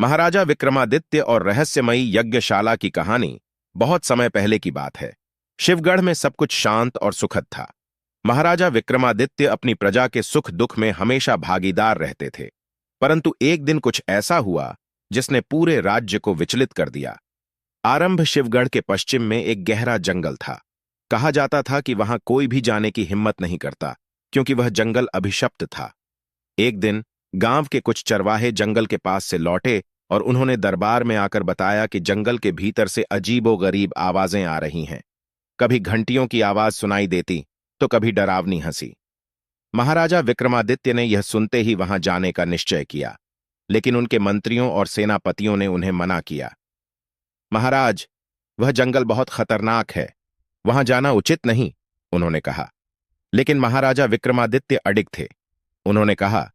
महाराजा विक्रमादित्य और रहस्यमयी यज्ञशाला की कहानी बहुत समय पहले की बात है। शिवगढ़ में सब कुछ शांत और सुखद था। महाराजा विक्रमादित्य अपनी प्रजा के सुख दुख में हमेशा भागीदार रहते थे। परंतु एक दिन कुछ ऐसा हुआ जिसने पूरे राज्य को विचलित कर दिया। आरंभ शिवगढ़ के पश्चिम में एक गहरा जंगल था। कहा जाता था कि वहां कोई भी जाने की हिम्मत नहीं करता, क्योंकि वह जंगल अभिशप्त था। एक दिन गांव के कुछ चरवाहे जंगल के पास से लौटे और उन्होंने दरबार में आकर बताया कि जंगल के भीतर से अजीबोगरीब आवाजें आ रही हैं। कभी घंटियों की आवाज सुनाई देती तो कभी डरावनी हंसी। महाराजा विक्रमादित्य ने यह सुनते ही वहां जाने का निश्चय किया, लेकिन उनके मंत्रियों और सेनापतियों ने उन्हें मना किया। महाराज, वह जंगल बहुत खतरनाक है, वहां जाना उचित नहीं, उन्होंने कहा। लेकिन महाराजा विक्रमादित्य अडिग थे। उन्होंने कहा,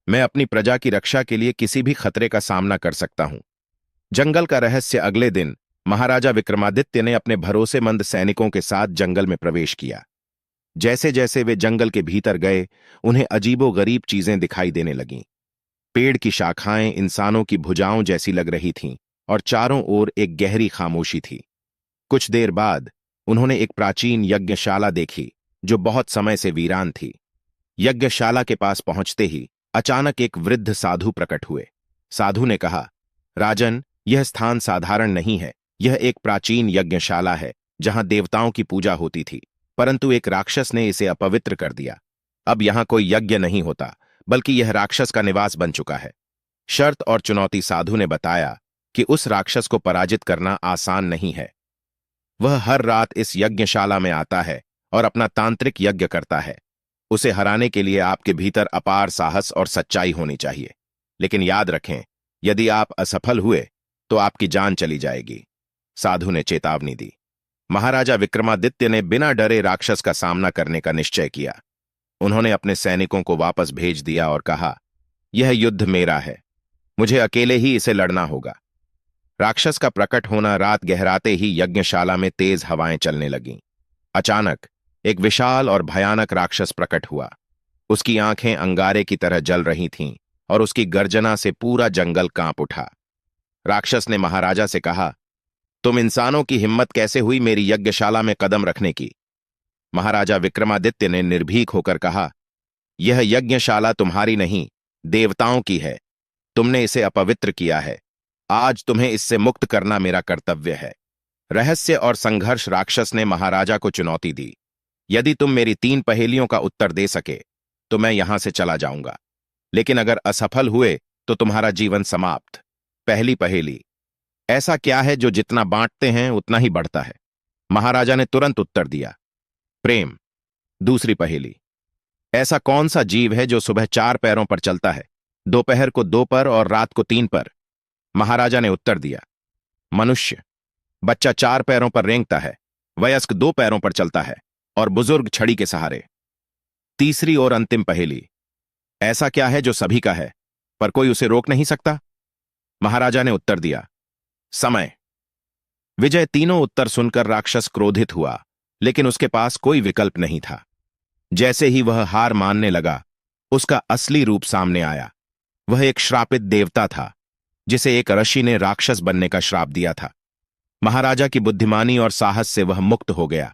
मैं अपनी प्रजा की रक्षा के लिए किसी भी खतरे का सामना कर सकता हूं। जंगल का रहस्य। अगले दिन महाराजा विक्रमादित्य ने अपने भरोसेमंद सैनिकों के साथ जंगल में प्रवेश किया। जैसे जैसे वे जंगल के भीतर गए, उन्हें अजीबोगरीब चीजें दिखाई देने लगीं। पेड़ की शाखाएं इंसानों की भुजाओं जैसी लग रही थीं और चारों ओर एक गहरी खामोशी थी। कुछ देर बाद उन्होंने एक प्राचीन यज्ञशाला देखी जो बहुत समय से वीरान थी। यज्ञशाला के पास पहुंचते ही अचानक एक वृद्ध साधु प्रकट हुए। साधु ने कहा, राजन, यह स्थान साधारण नहीं है। यह एक प्राचीन यज्ञशाला है जहां देवताओं की पूजा होती थी, परंतु एक राक्षस ने इसे अपवित्र कर दिया। अब यहां कोई यज्ञ नहीं होता, बल्कि यह राक्षस का निवास बन चुका है। शर्त और चुनौती। साधु ने बताया कि उस राक्षस को पराजित करना आसान नहीं है। वह हर रात इस यज्ञशाला में आता है और अपना तांत्रिक यज्ञ करता है। उसे हराने के लिए आपके भीतर अपार साहस और सच्चाई होनी चाहिए। लेकिन याद रखें, यदि आप असफल हुए तो आपकी जान चली जाएगी, साधु ने चेतावनी दी। महाराजा विक्रमादित्य ने बिना डरे राक्षस का सामना करने का निश्चय किया। उन्होंने अपने सैनिकों को वापस भेज दिया और कहा, यह युद्ध मेरा है, मुझे अकेले ही इसे लड़ना होगा। राक्षस का प्रकट होना रात गहराते ही यज्ञशाला में तेज हवाएं चलने लगीं। अचानक एक विशाल और भयानक राक्षस प्रकट हुआ। उसकी आंखें अंगारे की तरह जल रही थीं और उसकी गर्जना से पूरा जंगल कांप उठा। राक्षस ने महाराजा से कहा, तुम इंसानों की हिम्मत कैसे हुई मेरी यज्ञशाला में कदम रखने की? महाराजा विक्रमादित्य ने निर्भीक होकर कहा, यह यज्ञशाला तुम्हारी नहीं, देवताओं की है। तुमने इसे अपवित्र किया है। आज तुम्हें इससे मुक्त करना मेरा कर्तव्य है। रहस्य और संघर्ष। राक्षस ने महाराजा को चुनौती दी, यदि तुम मेरी 3 पहेलियों का उत्तर दे सके तो मैं यहां से चला जाऊंगा, लेकिन अगर असफल हुए तो तुम्हारा जीवन समाप्त। पहली पहेली, ऐसा क्या है जो जितना बांटते हैं उतना ही बढ़ता है? महाराजा ने तुरंत उत्तर दिया, प्रेम। दूसरी पहेली, ऐसा कौन सा जीव है जो सुबह 4 पैरों पर चलता है, दोपहर को 2 पर और रात को 3 पर? महाराजा ने उत्तर दिया, मनुष्य। बच्चा 4 पैरों पर रेंगता है, वयस्क 2 पैरों पर चलता है और बुजुर्ग छड़ी के सहारे। तीसरी और अंतिम पहेली, ऐसा क्या है जो सभी का है पर कोई उसे रोक नहीं सकता? महाराजा ने उत्तर दिया, समय। विजय। तीनों उत्तर सुनकर राक्षस क्रोधित हुआ, लेकिन उसके पास कोई विकल्प नहीं था। जैसे ही वह हार मानने लगा, उसका असली रूप सामने आया। वह एक श्रापित देवता था, जिसे एक ऋषि ने राक्षस बनने का श्राप दिया था। महाराजा की बुद्धिमानी और साहस से वह मुक्त हो गया।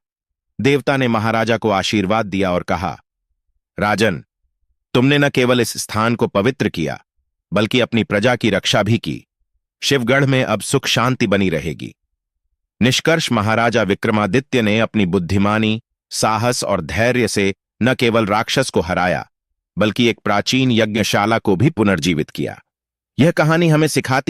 देवता ने महाराजा को आशीर्वाद दिया और कहा, राजन, तुमने न केवल इस स्थान को पवित्र किया, बल्कि अपनी प्रजा की रक्षा भी की। शिवगढ़ में अब सुख शांति बनी रहेगी। निष्कर्ष, महाराजा विक्रमादित्य ने अपनी बुद्धिमानी, साहस और धैर्य से न केवल राक्षस को हराया, बल्कि एक प्राचीन यज्ञशाला को भी पुनर्जीवित किया। यह कहानी हमें सिखाती